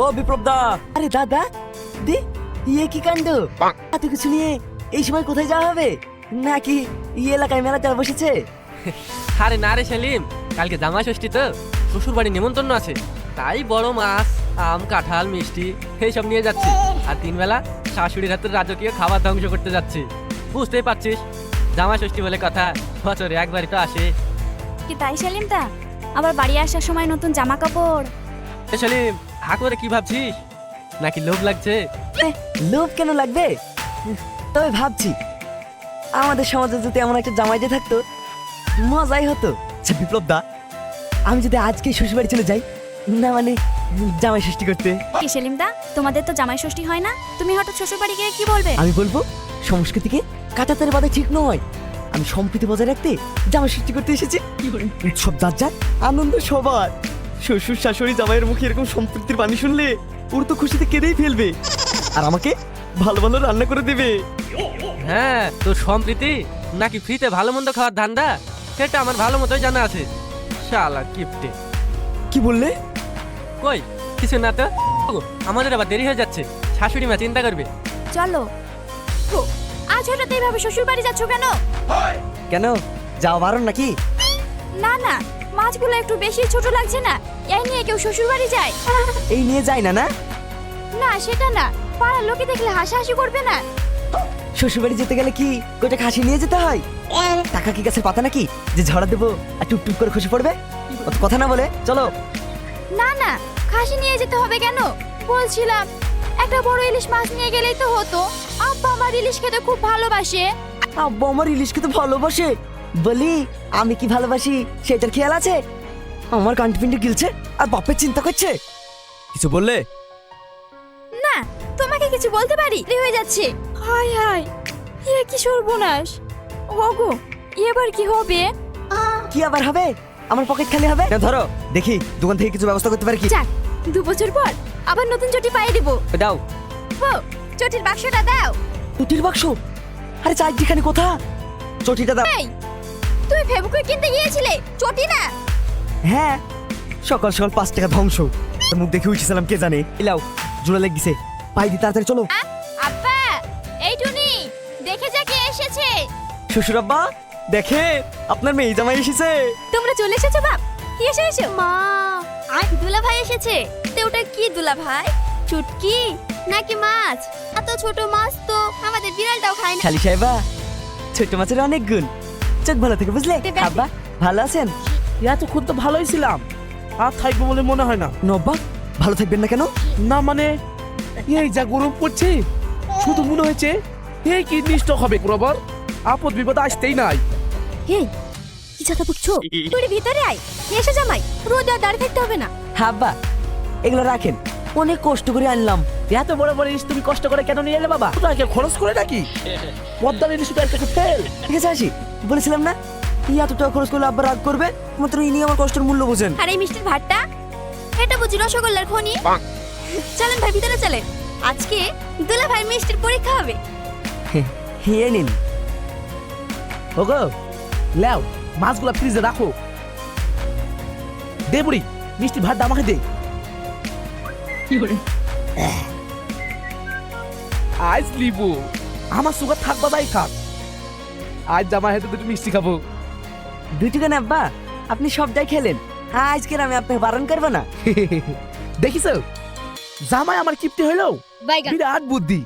ও বিপ্লব দা। আরে দাদা দে, ইয়ে কি কাণ্ড! এত কিছু নিয়ে এই সময় কোথায় যাওয়া হবে? নাকি এই এলাকায় মেলা চাল বসেছে? আরে না রে সেলিম, কালকে জামাই ষষ্ঠী তো, শ্বশুর বাড়ি নিমন্ত্রণ আছে, তাই বড় মাছ, আম, কাঁঠাল, মিষ্টি এইসব নিয়ে যাচ্ছি। আর 3 বেলা শাশুড়ির হাতের রাজকীয় খাবার ধ্বংস করতে যাচ্ছি। বুঝতেই পারছিস, জামাই ষষ্ঠী বলে কথা, বছরে একবারই তো আসে। কি তাই সেলিম দা? আবার বাড়ি আসার সময় নতুন জামা কাপড়? এ সেলিম, হা করে কি ভাবছিস? নাকি লোভ লাগছে? লোভ কেন লাগবে? তবে ভাবছি আমাদের সমাজে যদি এমন একটা জামাই যে থাকতো, মজাই হতো। আচ্ছা বিপ্লব দা, আমি যদি আজকে শ্বশুরবাড়ি চলে যাই, না মানে জামাই ষষ্ঠী করতে, কি সেলিম দা, তোমাদের তো জামাই ষষ্ঠী হয় না, তুমি হঠাৎ শ্বশুর বাড়ি গিয়ে কি বলবে? আমি বলবো সংস্কৃতিকে কাটাতারে বাধা ঠিক নয়। আমি সম্প্রীতি বজায় রাখতে জামাই ষষ্ঠী করতে এসেছি। উৎসব যার যার, আনন্দ সবার। শ্বশুর শাশুড়ি জামাইয়ের মুখে এরকম সম্প্রীতির বাণী শুনলে ওর তো খুশিতে কেঁদেই ফেলবে, আর আমাকে ভালো ভালো রান্না করে দেবে। হ্যাঁ, তোর সম্প্রীতি নাকি ফ্রিতে ভালো মন্দ খাওয়ার ধান্দা, সেটা আমার ভালো মতোই জানা আছে। শালা কিপটে। কি বললে? কই কিছু না তো। ওগো, আমাদের আবার দেরি হয়ে যাচ্ছে, শাশুড়ি মা চিন্তা করবে। চলো। ও, আজ হঠাৎ এইভাবে শ্বশুর বাড়ি যাচ্ছ কেন? কেন, যাওয়া বারণ নাকি? না না, মাছগুলো একটু বেশি ছোট লাগছে না? এই নিয়ে কেউ শ্বশুর বাড়ি যায়? এই নিয়ে যায় না? না না সেটা না, পাড়ার লোকে দেখলে হাসাহাসি করবে না? শ্বশুরবাড়ি যেতে গেলে কি গোটা খাসি নিয়ে যেতে হয়? টাকা কি গাছের পাতা নাকি যে ঝড়া দেবো আর টুপ টুপ করে খুশি পড়বে? অত কথা না বলে চলো। না না, খাসি নিয়ে যেতে হবে কেন? বলছিলাম একটা বড় ইলিশ মাছ নিয়ে গেলেই তো হতো। আব্বা আমার ইলিশ খেতে খুব ভালোবাসে। আব্বা আমার ইলিশকে তো ভালোবাসে বলি, আমি কি ভালোবাসি সেটার খেয়াল আছে? আমার কান্টি পিন্ডি গিলছে আর বাপের চিন্তা করছে। কিছু বললে? না, তোমাকে কিছু বলতে পারি, দেরি হয়ে যাচ্ছে। হাই হাই, এ কি সর্বনাশ! ওগো, এবার কি হবে? কি আবার হবে? আমার পকেট খালি হবে না। ধরো দেখি দোকান থেকে কিছু ব্যবস্থা করতে পারি কি। যাক, 2 বছর পর আবার নতুন চটি পাইয়ে দেব। দাও ও, চটির বাক্সটা দাও। চটির বাক্স? আরে চারটিখানি কোথা? চটিটা দাও। এই, তুমি ফেবুকুইক কিনতে গিয়েছিলে, চটি না? হ্যাঁ, সকাল সকাল 5 টাকা ধ্বংস। তোর মুখ দেখে উঠেছিলাম কে জানে। এলাও, জোড়া লেগেছে, পাই দি তাড়াতাড়ি চলো। আব্বা, এই টুনি, দেখে যা কে এসেছে। শ্বশুর আব্বা, দেখে আপনার মেয়ে জামাই এসেছে। তোমরা চলে এসেছো বাপ? এসো এসো। মা, আজ দুলা ভাই এসেছে। তে ওটা কি দুলা ভাই? চুটকি নাকি মাছ? এত ছোট মাছ তো আমাদের বিড়ালটাও খায় না। খালি সাহেবা, ছোট মাছের অনেক গুণ। চোখ ভালো থেকে বুঝলে। আব্বা ভালো আছেন? এতক্ষণ তো ভালোই ছিলাম, আর থাকবো বলে মনে হয় না। নব্বা, ভালো থাকবেন না কেন? না মানে, এই যা গরম পড়ছে, শুধু মনে হয়েছে এই কিডনি স্ট্রোক হবে। বরাবর আপদ বিপদ আসতেই নাই। এই, কি কথা বলছো? তুই ভিতরে আয়, এসে জামাই, রোজ আর দাঁড়িয়ে থাকতে হবে না। হ্যাঁ আব্বা, এগুলো রাখেন, অনেক কষ্ট করে আনলাম। এত বড় বড় ইলিশ তুমি কষ্ট করে কেন নিয়ে এলে বাবা? তোকে খরচ করে নাকি? পদ্মার ইলিশ তো একটা ফেল। ঠিক আছে আসি, বলেছিলাম না এত টাকা খরচ করলে আব্বা রাগ করবে। মাত্র ইনি আমার কষ্টের মূল্য বোঝেন। আর এই মিষ্টির ভাতটা, এটা বুঝি রসগোল্লার খনি? চলেন ভাই, ভিতরে চলেন। আজকে দুলা ভাই মিষ্টির পরীক্ষা হবে। এই নিন। ওগো, লেও মাছগুলা ফ্রিজে রাখো। দে বুড়ি, মিষ্টি ভাত আমাকে দে। আজ লিবু, আমার সুগার থাকবা তাই খাক। আজ জামাই হাতে দুটো মিষ্টি খাবো। দুটো কেন আব্বা, আপনি সবটাই খেলেন, আজকের আমি আপনাকে বারণ করবো না। দেখিস, জামাই আমার কিপ্টে হইলো, বিরাট বুদ্ধি।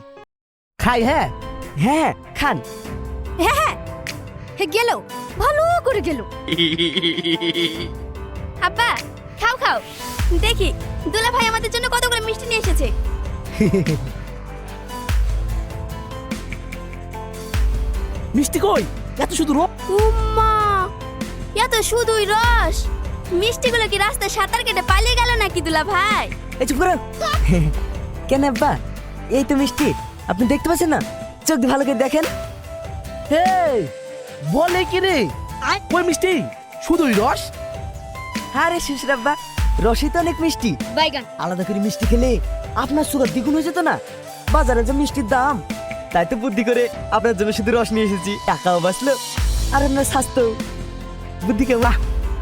খাই হ্যাঁ। হ্যাঁ খান। হ্যাঁ হ্যাঁ, গেল, ভালো করে গেল। আব্বা খাও খাও, দেখি দুলা ভাই আমাদের জন্য কতগুলো মিষ্টি নিয়ে এসেছে। মিষ্টি কই? এত শুধু উম্মা, এত শুধুই রস। মিষ্টিগুলো কি রাস্তায় সাঁতার কেটে পালিয়ে গেল নাকি দুলা ভাই? এই চুপ করো। কেন আব্বা, এই তো মিষ্টি, আপনি দেখতে পাচ্ছেন না? চোখ দিয়ে ভালো করে দেখেন। হে, বলে কি রে? ওই মিষ্টি শুধুই রস? আরে শ্বশুর আব্বা, রসই তো অনেক মিষ্টি। আলাদা করে মিষ্টি খেলে আপনার সুগার দ্বিগুণ হয়ে যেত না। বাজারে যে মিষ্টির দাম, তাই তো বুদ্ধি করে আপনার জন্য শুধু রস নিয়ে এসেছি। টাকাও বাঁচলো আর আপনার স্বাস্থ্য। বুদ্ধি কেমন?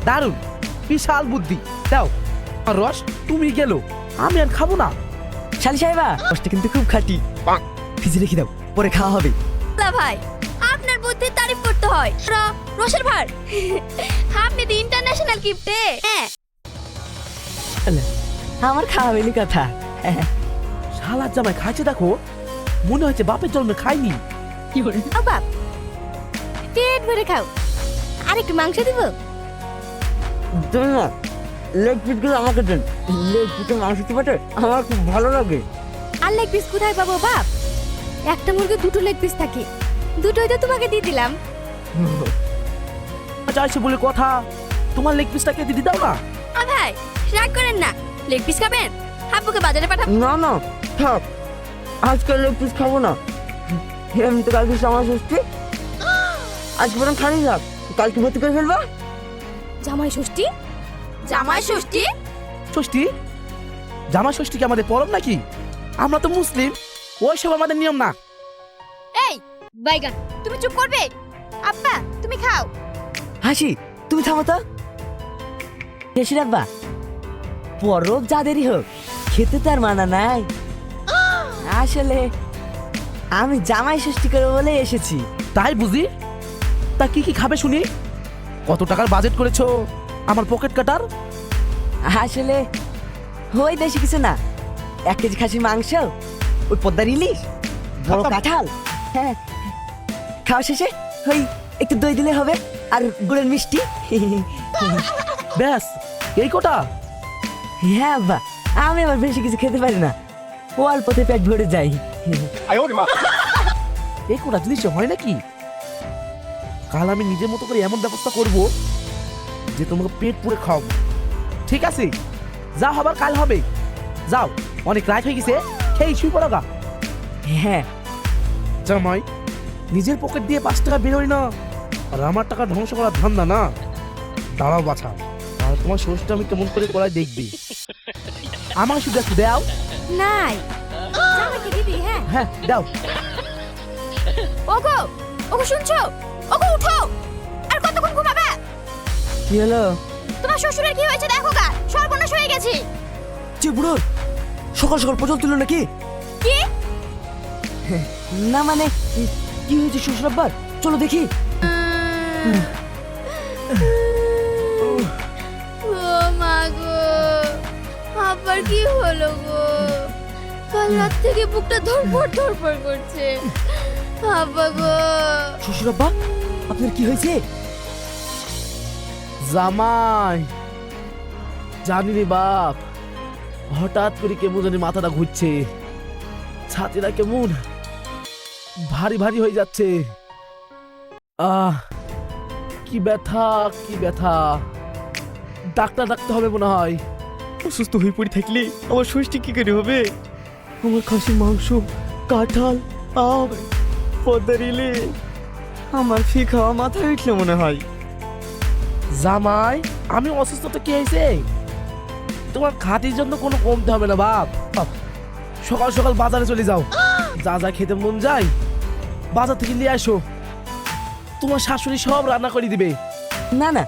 দারুন, বিশাল বুদ্ধি। দাও আর রস, তুমি গেল আমি আর খাবো না। শালি সাহেবা কষ্ট কিন্তু খুব খাটি, ফ্রিজে রেখে দাও, পরে খাওয়া হবে। দুলা ভাই আপনার বুদ্ধির তারিফ করতে হয়। রসের ভার আপনি তো ইন্টারন্যাশনাল গিফটে। হ্যাঁ আমার খাওয়া হয়নি কথা। শালার জামাই খাইছে দেখো, মনে হচ্ছে বাপের জন্মে খাইনি। ও বাপ, পেট ভরে খাও। আর একটু মাংস দিব? তুমি না লেগ পিসগুলো আমাকে দেন, লেগ পিসে মাংস চিবাতে আমার খুব ভালো লাগে। আর লেগ পিস কোথায় পাবো বাপ? একটা মুরগি দুটো লেগ পিস থাকে, দুটোই তো তোমাকে দিয়ে দিলাম। চাইছে বলে কথা, তোমার লেগ পিসটাকে দিদি দাও না। ও ভাই রাগ করেন না, লেগ পিস খাবেন? আব্বুকে বাজারে পাঠাবো। না না থাক, আজকে লেগ পিস খাবো না। এমনিতে কালকে জামাই ষষ্ঠী, আজকে বরং খালি থাক, কালকে ভর্তি করে ফেলবা। জামাই ষষ্ঠী? জামাই ষষ্ঠী? ষষ্ঠী? জামা ষষ্ঠী কি আমাদের পরব নাকি? আমরা তো মুসলিম, ওই সব আমাদের নিয়ম না। এই বাইগান, তুমি চুপ করবে? আব্বা তুমি খাও। হাসি তুমি থামো তো। বেশির আব্বা, পরব যাদেরই হোক খেতে তার মানা নাই। আসলে আমি জামাই ষষ্ঠী করে বলে এসেছি। তাই বুঝি? তা কি কি খাবে শুনি? কত টাকার বাজেট করেছো আমার পকেট কাটার? আসলে ওই বেশি কিছু না, 1 কেজি খাসির মাংস, ওই পদ্মার ইলিশ, বড় কাঁঠাল। হ্যাঁ, খাওয়া শেষে ওই একটু দই দিলে হবে, আর গুড়ের মিষ্টি। ব্যাস এই কটা? হ্যাঁ আব্বা, আমি আবার বেশি কিছু খেতে পারি না, অল্পতে পেট ভরে যাই। এই কটা জিনিস হয় নাকি? কাল আমি নিজের মতো করে এমন ব্যবস্থা করব যে তোমাকে পেট পুরে খাওয়াবো। ঠিক আছে, যা হবার কাল হবে। যাও, অনেক রাত হয়ে গেছে, খেয়ে শুয়ে পড়ো গা। হ্যাঁ জামাই, নিজের পকেট দিয়ে 5 টাকা বেরোয় না, আর আমার টাকা ধ্বংস করার ধান্দা না। দাঁড়াও বাছা, আর তোমার ষষ্ঠী আমি কেমন করে করায় দেখবি। আমার শুধু একটু দাও। নাই জামাইকে দিবি? হ্যাঁ হ্যাঁ দাও। ওগো ওগো শুনছো? ওগো উঠো, আর কতক্ষণ ঘুমাবে? কি হলো? তোমার শ্বশুরের কি হয়েছে দেখো গা, সর্বনাশ হয়ে গেছে। যে বুড়ো সকাল সকাল পচল তুলো নাকি? কি? না মানে কি হয়েছে শ্বশুর আব্বার, চলো দেখি। ও মা গো, আবার কি হলো গো? কাল রাত থেকে বুকটা ধরপড় করছে। আব্বা গো। শ্বশুর আব্বা, আপনার কি হয়েছে? জামাই, জানি রে বাপ, হঠাৎ করে কেমন জানি মাথাটা ঘুরছে, ছাতিটা কেমন ভারী ভারী হয়ে যাচ্ছে। কি ব্যথা, কি ব্যথা, ডাক্তার ডাকতে হবে মনে হয়। অসুস্থ হয়ে পড়ে থাকলে আমার ষষ্ঠী কি করে হবে? আমার খাসির মাংস, কাঁঠাল, আম, পদ্মার ইলিশ, আমার ফি খাওয়া মাথায় উঠলে মনে হয়। জামাই, আমি অসুস্থ তো কি হয়েছে? তোমার খাতির জন্য কোনো কমতে হবে না বাপ। সকাল সকাল বাজারে চলে যাও, যা যা খেতে মন যায় বাজার থেকে নিয়ে আসো। তোমার শাশুড়ি সব রান্না করে দিবে। না না,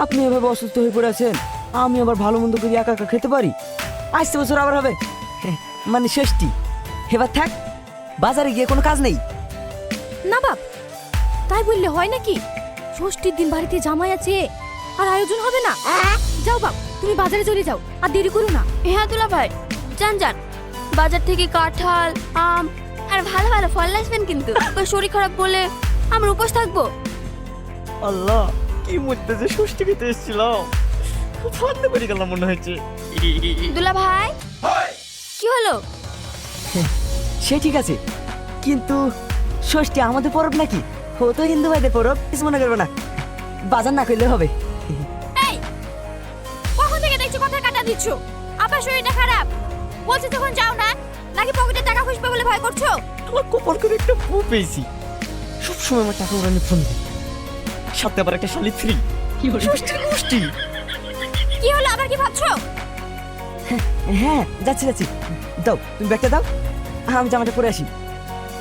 আপনি এভাবে অসুস্থ হয়ে পড়ে আছেন, আমি আবার ভালো মন্দ করে একা একা খেতে পারি? আসতে বছর আবার হবে, মানে ষষ্ঠী। এবার থাক, বাজারে গিয়ে কোনো কাজ নেই। না বাপ, তাই বললে হয় নাকি? ষষ্ঠীর দিন বাড়িতে জামাই আছে, আর আয়োজন হবে না? যাও বাপ, তুমি বাজারে চলে যাও, আর দেরি করো না। হ্যাঁ দুলা ভাই, যান যান, বাজার থেকে কাঁঠাল, আম আর ভালো ভালো ফল আসবেন, কিন্তু ওই শরীর খারাপ বলে আমরা উপোস থাকবো। আল্লাহ, কি মরতে যে ষষ্ঠী খেতে এসেছিলাম, ফান্দে পড়ে গেলাম মনে হয়েছে। দুলা ভাই কি হলো? সে ঠিক আছে, কিন্তু ষষ্ঠী আমাদের পরব নাকি? ও তো হিন্দু ভাইদের পরব, কিছু মনে করবে না, বাজার না করলে হবে। এই কখন থেকে দেখছি কথা কাটা দিচ্ছ? আবার শরীরটা খারাপ বলছে, তখন যাও না, নাকি পকেটে টাকা খুঁজবে বলে ভয় করছো? আমার কপাল করে একটা বউ পেয়েছি, সবসময় আমার টাকা ওরানি ফোন দেয়, সাথে আবার একটা শালি ফ্রি। ষষ্ঠীর গোষ্ঠী। কি হলো, আবার কি ভাবছো? হ্যাঁ যাচ্ছি যাচ্ছি, দাও তুমি ব্যাগটা দাও, আমি জামাটা পরে আসি।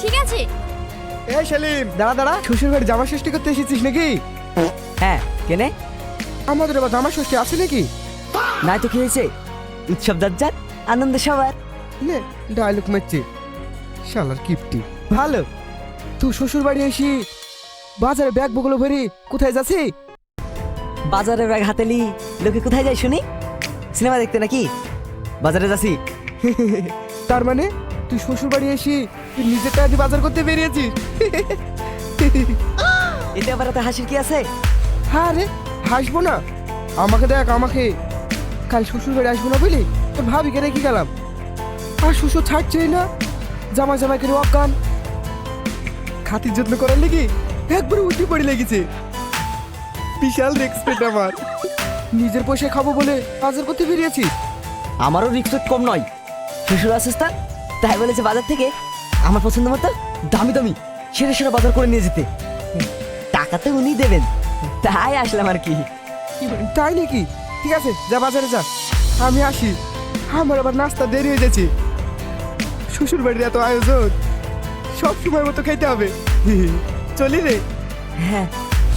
ঠিক আছে। এই সেলিম, দাঁড়া দাঁড়া, শ্বশুর বাড়ি জামা ষষ্ঠী করতে এসেছিস নাকি? হ্যাঁ কেনে? আমাদের এবার জামা ষষ্ঠী আছে নাকি? নাই তো কি হয়েছে, উৎসব যার আনন্দ সবার। নে ডায়লগ মারছে শালার কিপটি। ভালো, তুই শ্বশুর বাড়ি এসি বাজারে ব্যাগ বগুলো ভরি কোথায় যাচ্ছি? বাজারে ব্যাগ হাতেলি লোকে কোথায় যায় শুনি? সিনেমা দেখতে নাকি? বাজারে যাচ্ছি। তার মানে তুই শ্বশুর বাড়ি এসি তুই নিজের টাকা দিয়ে বাজার করতে বেরিয়েছিস? এতে আবার এত হাসির কি আছে? হ্যাঁ রে, হাসবো না? আমাকে দেখ, আমাকে কাল শ্বশুর বাড়ি আসবো না বলি তোর ভাবিকে রেখে গেলাম, আর শ্বশুর ছাড়ছেই না। জামাই জামাই করে অজ্ঞান, খাতির যত্ন করার লেগে একবারে উঠে পড়ে লেগেছে। বিশাল রেসপেক্ট আমার। নিজের পয়সা খাবো বলে বাজার করতে বেরিয়েছিস? আমারও রিক্সপেক্ট কম নয়। শ্বশুর আসিস তাই বলেছে বাজার থেকে আমার পছন্দ মতো দামি দামি সেরা সেরা বাজার করে নিয়ে যেতে। টাকা তো উনি দেবেন, তাই আসলাম আর কি। তাই নাকি? ঠিক আছে, যা বাজারে যা, আমি আসি। আমার আবার নাস্তা দেরি হয়ে যাচ্ছে। শ্বশুর বাড়ির এত আয়োজন, সব সময় মতো খাইতে হবে। চলি রে। হ্যাঁ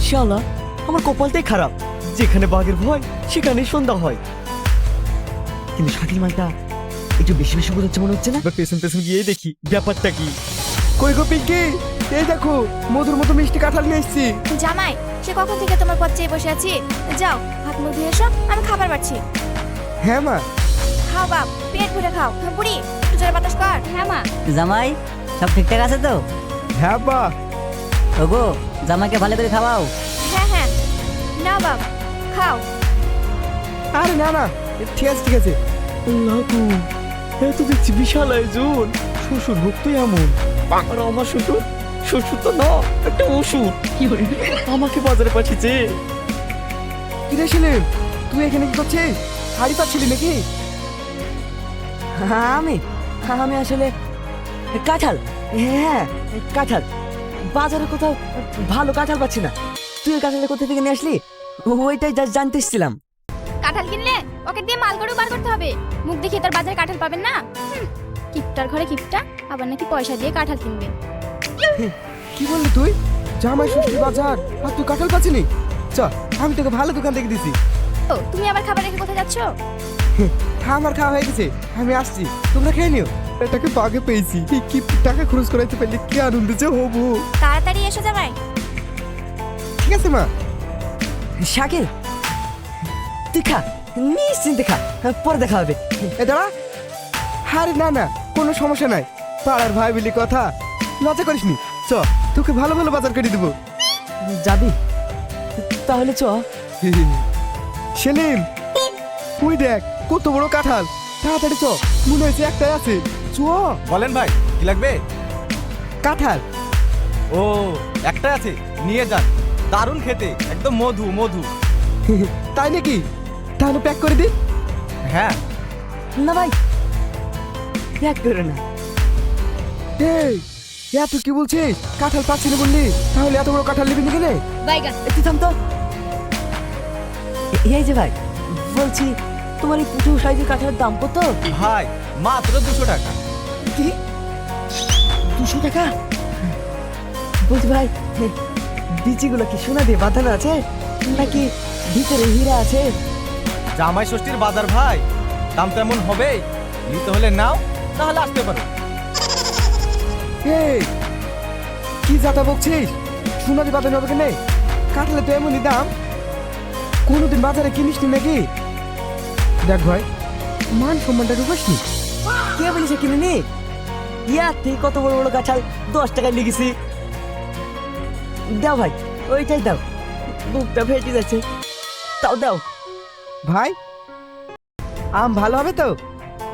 শালা, আমার কপালটাই খারাপ, যেখানে বাঘের ভয় সেখানে সন্ধ্যা হয়। কিন্তু শাকির মালটা একটু বেশি বেশি বোঝাচ্ছে মনে হচ্ছে না? এবার পেছন পেছন গিয়েই দেখি ব্যাপারটা কি। কই গো পিঙ্কি, এই দেখো মধুর মতো মিষ্টি কাঁঠাল নিয়ে এসছি। জামাই, সে কখন থেকে তোমার পথ চেয়ে বসে আছি। যাও হাত মুখ ধুয়ে এসো, আমি খাবার বাড়ছি। হ্যাঁ মা। খাও বাপ, পেট ভরে খাও। বুড়ি একটু জোরে বাতাস কর। হ্যাঁ মা। জামাই সব ঠিকঠাক আছে তো? হ্যাঁ বা। ওগো জামাইকে ভালো করে খাওয়াও। হ্যাঁ হ্যাঁ, নাও বাপ খাও। আরে না না, ঠিক আছে ঠিক আছে। লাটু, এত দেখছি বিশাল আয়োজন। শ্বশুর হোক তো এমন, আর আমার শ্বশুর, শ্বশুর তো না একটা ওষুধ। আমাকে বাজারে পাঠিয়েছে। কিরে সেলিম, তুই এখানে কি করছিস? হাড়ি পাচ্ছিলি নাকি? আমি আমি আসলে কাঁঠাল, হ্যাঁ কাঁঠাল, বাজারে কোথাও ভালো কাঁঠাল পাচ্ছি না। তুই ওই কাঁঠালটা কোথা থেকে নিয়ে আসলি ওইটাই জানতে এসেছিলাম। কাঁঠাল কিনলে পকেট দিয়ে মাল করে বার করতে হবে। মুখ দেখিয়ে তার বাজারে কাঁঠাল পাবেন না। কিপটার ঘরে কিপটা, আবার নাকি পয়সা দিয়ে কাঁঠাল কিনবে। কি বললি তুই? জামাই ষষ্ঠী বাজার আর তুই কাঁঠাল পাচ্ছিনি? চ, আমি তোকে ভালো দোকান থেকে দিছি। ও, তুমি আবার খাবার রেখে কোথায় যাচ্ছো? আমার খাওয়া হয়ে গেছে, আমি আসছি, তোমরা খেয়ে নিও। এটাকে বাগে পেয়েছি, কি টাকা খরচ করাইতে পারলে কি আনন্দ যে হবো। তাড়াতাড়ি এসো জামাই। ঠিক আছে মা। শাকির তুই খা, নিশ্চিন্তে খা, পরে দেখা হবে। এ দাঁড়া। আরে না না, কোনো সমস্যা নাই, পাড়ার ভাই বলি কথা, লজ্জা করিসনি। চ, তোকে ভালো ভালো বাজার করে দেবো। যাবি? তাহলে চ। সেলিম, তুই দেখ কত বড় কাঁঠাল, তাড়াতাড়ি চ, মনে হয়েছে একটাই আছে। চ। বলেন ভাই, কি লাগবে? কাঁঠাল। ও, একটাই আছে, নিয়ে যান। দারুণ খেতে, একদম মধু মধু। তাই নাকি? তাহলে প্যাক করে দিন। হ্যাঁ। না ভাই, এক করে না। এই, এত কি বলছিস? কাঁঠাল পাচ্ছি না বললি, তাহলে এত বড় কাঁঠাল নিবি নাকি? বাইগা। একটু থাম তো। এই যে ভাই, বলছি তোমার এই পুজো সাইজের কাঁঠালের দাম কত? ভাই মাত্র 200 টাকা। কি 200 টাকা? বলছি ভাই, বিচিগুলো কি সোনা দিয়ে বাঁধানো আছে নাকি ভিতরে হীরা আছে? জামাই ষষ্ঠীর বাজার ভাই, দাম তো এমন হবেই। নিতে হলে নাও, তাহলে আসতে পারো। এই, কি যাতা বকছিস? সোনালি বাদে নেবে কেন? কাঁঠালে তো এমনই দাম। কোনোদিন বাজারে কিনিস নি নাকি? দেখ ভাই, মান সম্মানটা ঢুকাসনি। কে বলিস কিনে নি? ইয়াতে কত বড় বড় কাঁঠাল 10 টাকায় লিখেছি। দাও ভাই, ওইটাই দাও, বুকটা ফেটে যাচ্ছে, তাও দাও। ভাই, আম ভালো হবে তো?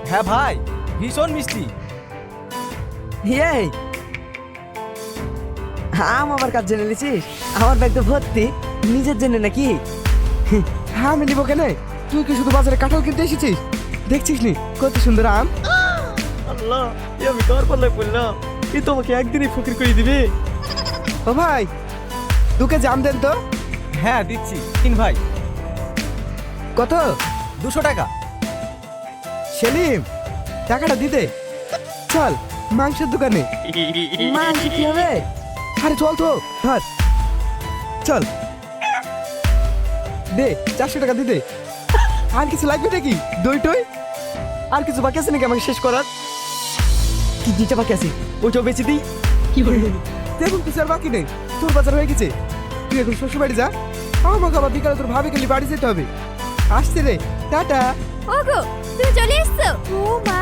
হ্যাঁ ভাই, ভীষণ মিষ্টি। এই আম আবার কাজ জেনে নিছিস? আমার ব্যাগ তো ভর্তি, নিজের জন্য নাকি? হ্যাঁ, আমি নিবো কেন? তুই কি শুধু বাজারে কাঁঠাল কিনতে এসেছিস? দেখছিস নি কত সুন্দর আম? আল্লাহ, এ আমি কার পাল্লায় পড়লাম? এ তোমাকে একদিনই ফকির করে দিবে। ও ভাই, 2 কেজি আম দেন তো। হ্যাঁ দিচ্ছি, কিন ভাই। কত? 200 টাকা। সেলিম, টাকাটা দিতে। চল মাংসের দোকানে। মাংস কি হবে? আরে চল তো, ধর, চল দে, 400 টাকা দিতে। আর কিছু লাগবে নাকি? দই টই? আর কিছু বাকি আছে নাকি আমাকে শেষ করার? কি দিতে বাকি আছে ওইটাও বেঁচে দিই। দেখুন কিছু আর বাকি নেই, তোর বাজার হয়ে গেছে। তুই এখন শ্বশুর বাড়ি যা, আমাকে আবার বিকালে তোর ভাবি গেলে বাড়ি যেতে হবে। আসছে রে, টাটা। ওগো তুমি চলে এসছো। ও মা,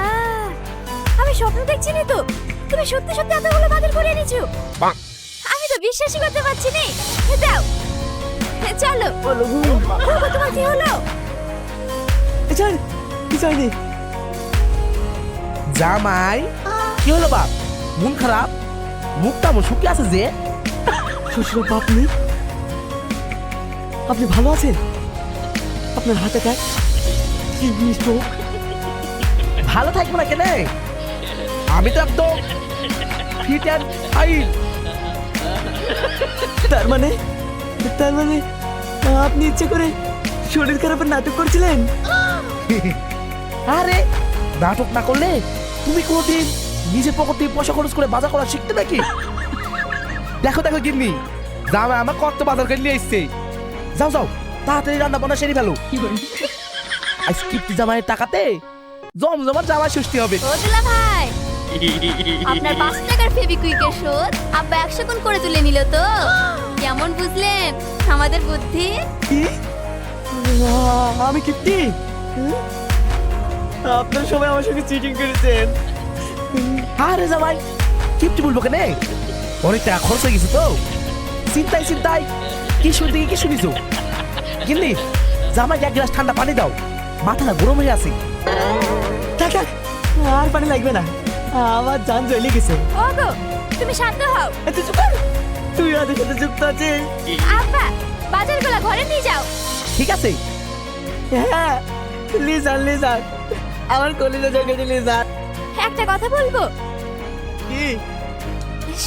আমি স্বপ্ন দেখছি না তো, তুমি সত্যি সত্যি এতগুলো বাজার করে এনেছো। আমি তো বিশ্বাসই করতে পারছি না। দাও চলো। ওগো তোমার কি হলো? ছাড়, কি চাইনি? জামাই কি হলো বাপ, মন খারাপ, মুখটা মন শুকিয়ে আছে যে? শ্বশুর বাপ নেই, আপনি ভালো আছেন? আপনার হাতে কাজ কিডনি স্ট্রোক। ভালো থাকবো না কেন, আমি তো একদম ফিট অ্যান্ড ফাইন। তার মানে আপনি ইচ্ছে করে শরীর খারাপের নাটক করছিলেন? আরে নাটক না করলে তুমি কোনদিন নিজের পকেট থেকে পয়সা খরচ করে বাজার করা শিখতে নাকি? দেখো দেখো গিন্নি, জামাই আমার কত বাজার করে নিয়ে এসছে। যাও যাও তাড়াতাড়ি রান্না বান্না সেরে ফেলো। আজ কিপ্টি জামাইয়ের টাকাতে জমজমার জামাই ষষ্ঠী হবে। ও দুলা ভাই, আপনার 5 টাকার ফেভিকুইকের শোধ আব্বা 100 গুণ করে তুলে নিল তো। কেমন বুঝলেন আমাদের বুদ্ধি? কি? আমি কিপ্টি? আপনার সবাই আমার সঙ্গে চিটিং করেছেন। আরে জামাই কিপ্টি বলবো কেন, অনেক টাকা খরচ হয়ে গেছে তো। চিন্তায় চিন্তায় কি শুনতে কি শুনিছো? গিন্নি জামাইকে 1 গ্লাস ঠান্ডা পানি দাও, মাথাটা গরম হয়ে আছে। থাক থাক, আর পানি লাগবে না, আমার জান জ্বলে গেছে। ওগো তুমি শান্ত হও। এত চুপ কর, তুই আমাদের সাথে যুক্ত আছিস। আব্বা বাজারগুলো ঘরে নিয়ে যাও। ঠিক আছে হ্যাঁ, লিজার আমার কলিজা জগেছে লিজার। একটা কথা বলবো, কি?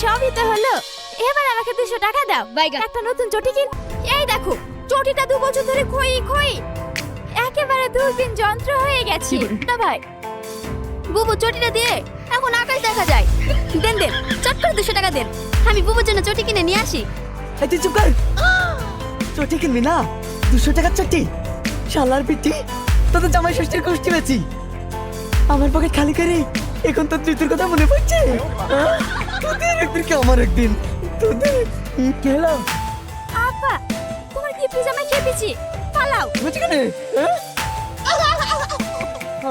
সবই তো হলো, এবার আমাকে 200 টাকা দাও, একটা নতুন চটি কিন। এই দেখো চটিটা 2 বছর ধরে খই একেবারে দূরবীন যন্ত্র হয়ে গেছে। না ভাই বুবু চটিটা দিয়ে এখন আকাশ দেখা যায়। দেন চট করে 200 টাকা দেন, আমি বুবুর জন্য চটি কিনে নিয়ে আসি। এই তুই চুপ কর, চটি কিনবি না? 200 টাকার চটি? শালার পিটি, তোদের জামাই ষষ্ঠীর গোষ্ঠী বেচি আমার পকেট খালি করে। এখন তোর তৃতীয় কথা মনে পড়ছে? তোদের একদিন কি আমার একদিন, তোদের কি হলো? আব্বা তোমার কি পিজামা খেয়ে দিছি, পালাও। বুঝছি কেন?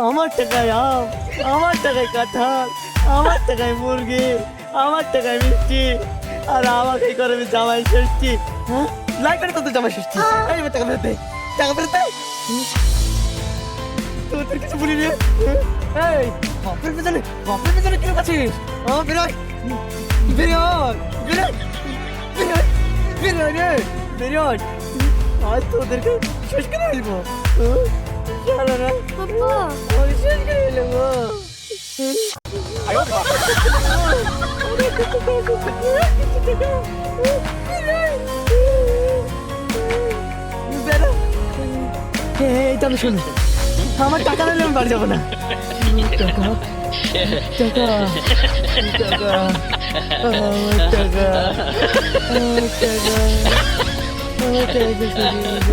আমার টাকায় আম, আমার টাকায় কাঁঠাল, আমার টাকায় মুরগি, আমার টাকায় মিষ্টি, আর আমাকে করবি জামাই ষষ্ঠী। হ্যাঁ লাগবে না তোদের জামাই ষষ্ঠী। এই বে টাকা ফেরত দে, টাকা ফেরত দে। তোদের কিছু বলি রে। এই বাপের পেছনে কেন আছিস? বেরোয় বেরোয় আজ তোদেরকে শেষ করে আসবো। চলো না, আব্বা আমি শেষ করে এলাম। এই তো আমি শুনি, আমার টাকা নিলে আমি বাড়ি যাবো না। টাকা টাকা টাকা আমার টাকা আমার টাকা আমার টাকা।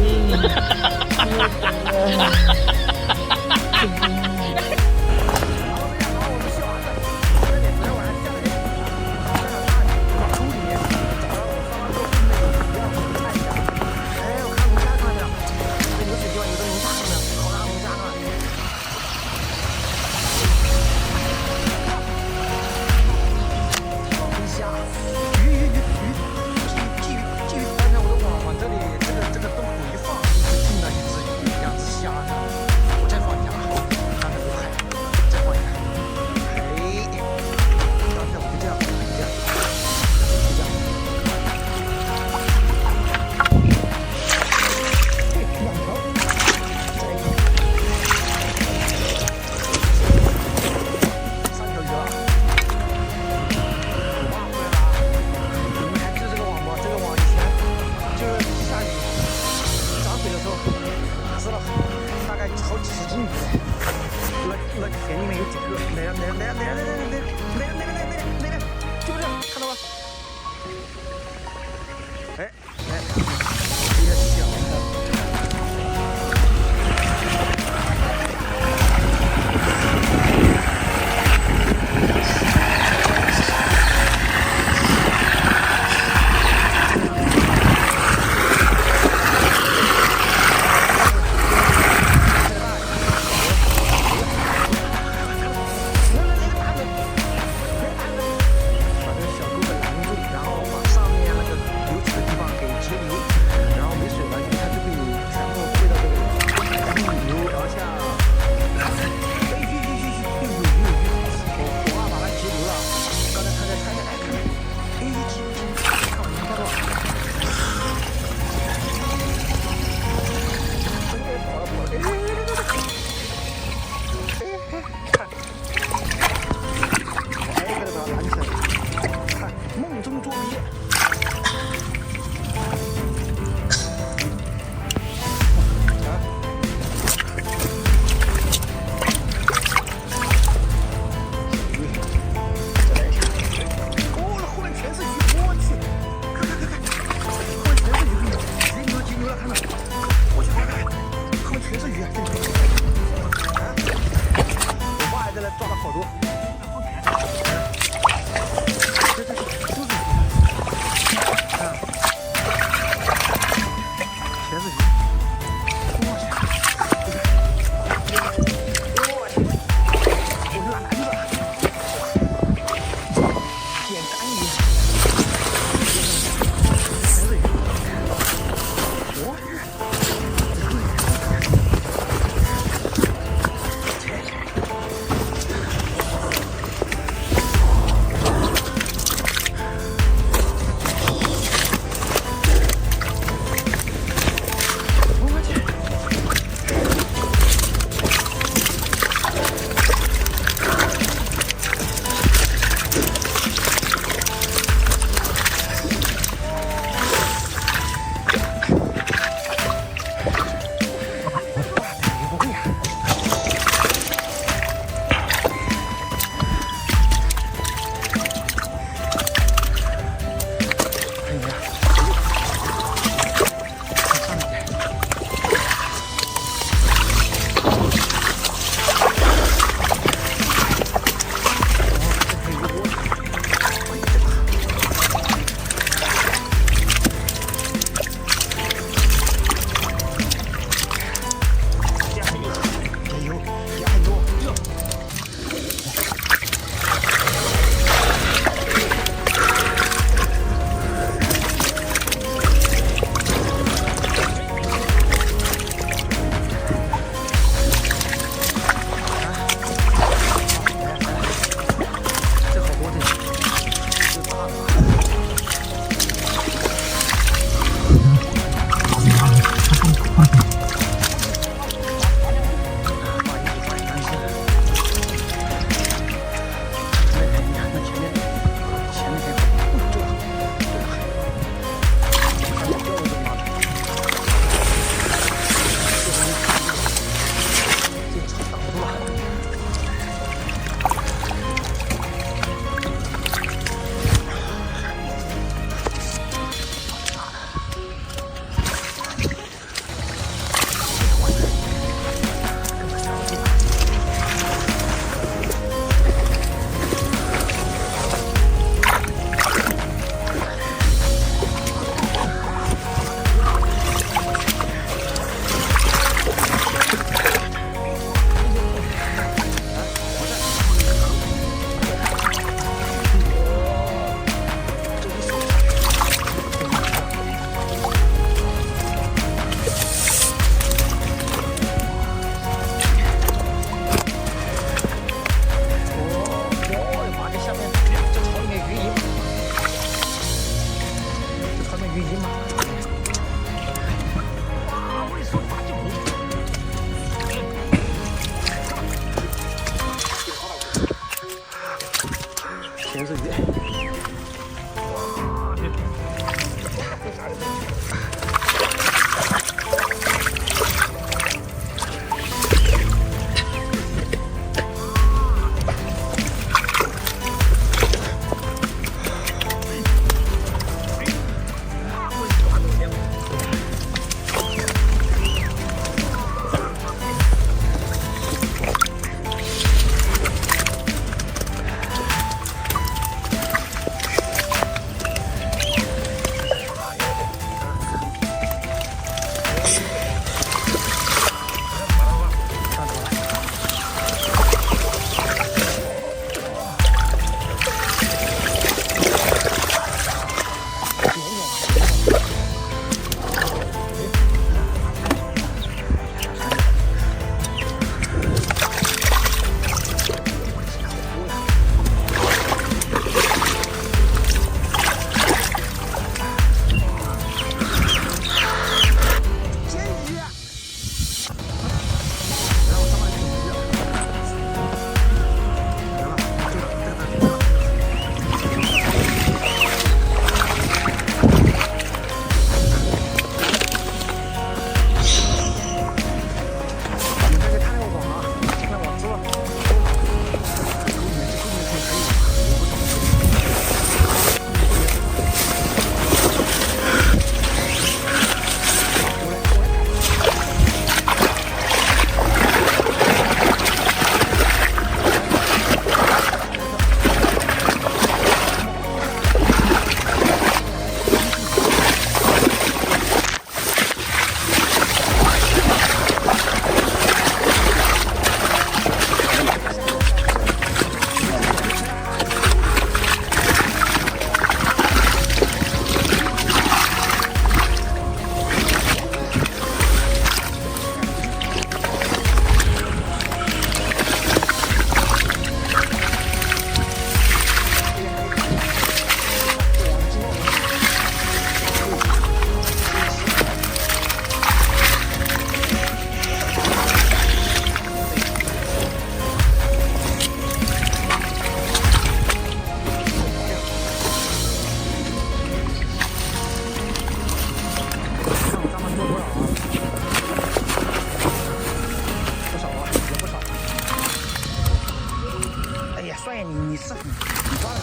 帅你是你抓了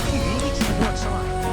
你云一起给我吃了。